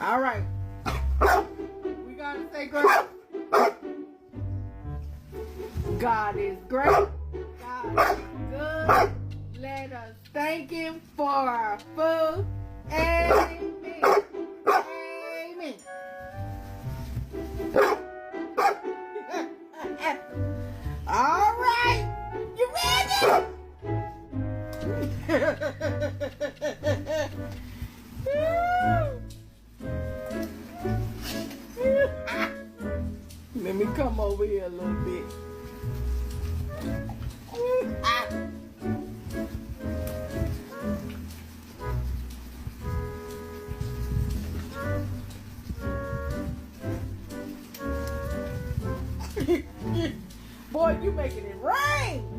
All right. We gotta say great. God is great. God is good. Let us thank Him for our food. Amen. Amen. All right. You ready? Let me come over here a little bit. Boy, you making it rain.